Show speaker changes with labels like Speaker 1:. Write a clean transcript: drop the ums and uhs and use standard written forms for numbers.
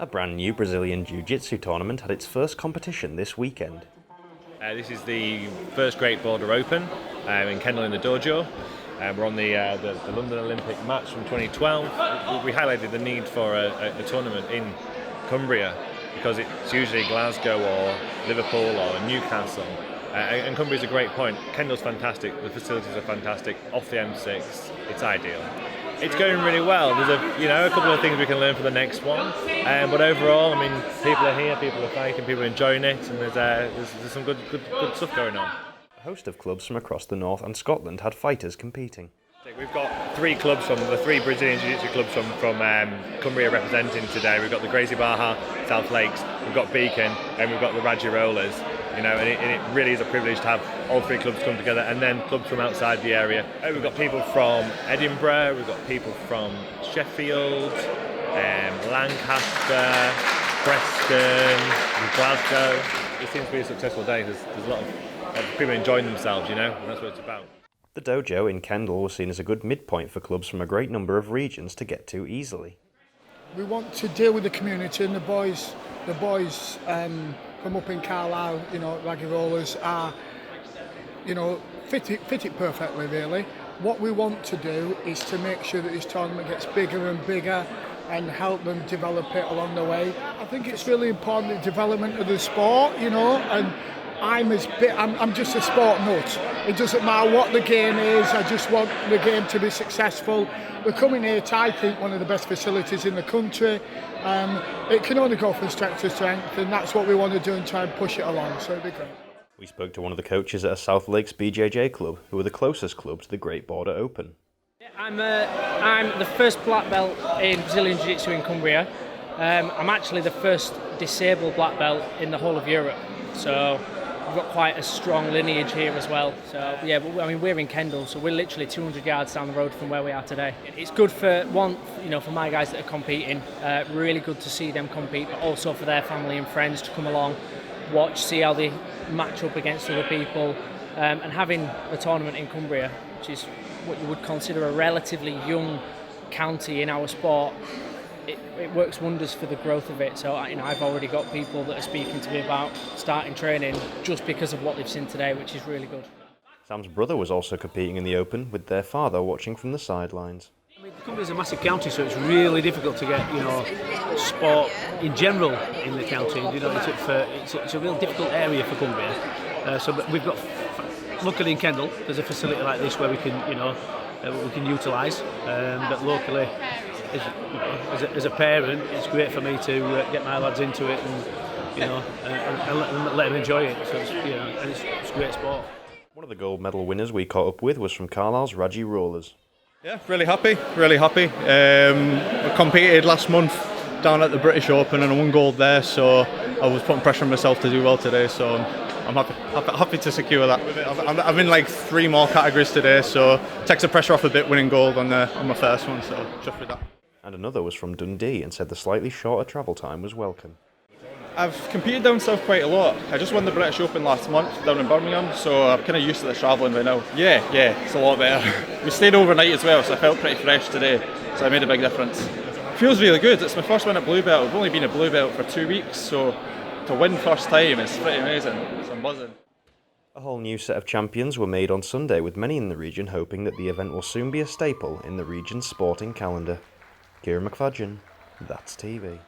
Speaker 1: A brand new Brazilian Jiu Jitsu tournament had its first competition this weekend.
Speaker 2: This is the first Great Border Open in Kendal in the Dojo. We're on the London Olympic match from 2012. We highlighted the need for a tournament in Cumbria because it's usually Glasgow or Liverpool or Newcastle. And Cumbria is a great point. Kendal's fantastic, the facilities are fantastic, off the M6, it's ideal. It's going really well. There's a couple of things we can learn for the next one, but overall, I mean, people are here, people are fighting, people are enjoying it, and there's some good stuff going on.
Speaker 1: A host of clubs from across the north and Scotland had fighters competing.
Speaker 2: We've got three clubs from the three Brazilian Jiu Jitsu clubs from Cumbria representing today. We've got the Gracie Barra, South Lakes, we've got Beacon, and we've got the Raji Rollers. And it really is a privilege to have all three clubs come together, and then clubs from outside the area. We've got people from Edinburgh, we've got people from Sheffield, Lancaster, Preston, and Glasgow. It seems to be a successful day. There's a lot of people enjoying themselves, and that's what it's about.
Speaker 1: The Dojo in Kendal was seen as a good midpoint for clubs from a great number of regions to get to easily.
Speaker 3: We want to deal with the community, and the boys from up in Carlisle, Raggy Rollers are, fit it perfectly really. What we want to do is to make sure that this tournament gets bigger and bigger and help them develop it along the way. I think it's really important, the development of the sport, and I'm just a sport nut. It doesn't matter what the game is, I just want the game to be successful. We're coming here to, I think, one of the best facilities in the country. It can only go from strength to strength, and that's what we want to do and try and push it along, so it'd be great.
Speaker 1: We spoke to one of the coaches at a South Lakes BJJ club, who are the closest club to the Great Border Open.
Speaker 4: I'm the first black belt in Brazilian Jiu Jitsu in Cumbria. I'm actually the first disabled black belt in the whole of Europe, so we've got quite a strong lineage here as well. So yeah, we're in Kendal, so we're literally 200 yards down the road from where we are today. It's good for for my guys that are competing. Really good to see them compete, but also for their family and friends to come along, watch, see how they match up against other people, and having a tournament in Cumbria, which is what you would consider a relatively young county in our sport. It works wonders for the growth of it. So I've already got people that are speaking to me about starting training just because of what they've seen today, which is really good.
Speaker 1: Sam's brother was also competing in the Open, with their father watching from the sidelines.
Speaker 5: Cumbria is a massive county, so it's really difficult to get sport in general in the county. It's a real difficult area for Cumbria. But we've got, luckily in Kendal, there's a facility like this where we can utilise. But locally, as a parent, it's great for me to get my lads into it and let them enjoy it. So it's great sport.
Speaker 1: One of the gold medal winners we caught up with was from Carlisle's Raji Rollers.
Speaker 6: Yeah, really happy. I competed last month down at the British Open and I won gold there, so I was putting pressure on myself to do well today, so I'm happy to secure that. I'm in like 3 more categories today, so it takes the pressure off a bit winning gold on my first one, so just with that.
Speaker 1: And another was from Dundee and said the slightly shorter travel time was welcome.
Speaker 6: I've competed down south quite a lot. I just won the British Open last month down in Birmingham, so I'm kind of used to the travelling by now. Yeah, it's a lot better. We stayed overnight as well, so I felt pretty fresh today, so it made a big difference. Feels really good. It's my first win at blue belt. I've only been a blue belt for 2 weeks, so to win first time is pretty amazing. I'm buzzing.
Speaker 1: A whole new set of champions were made on Sunday, with many in the region hoping that the event will soon be a staple in the region's sporting calendar. Kieran McFadgen, That's TV.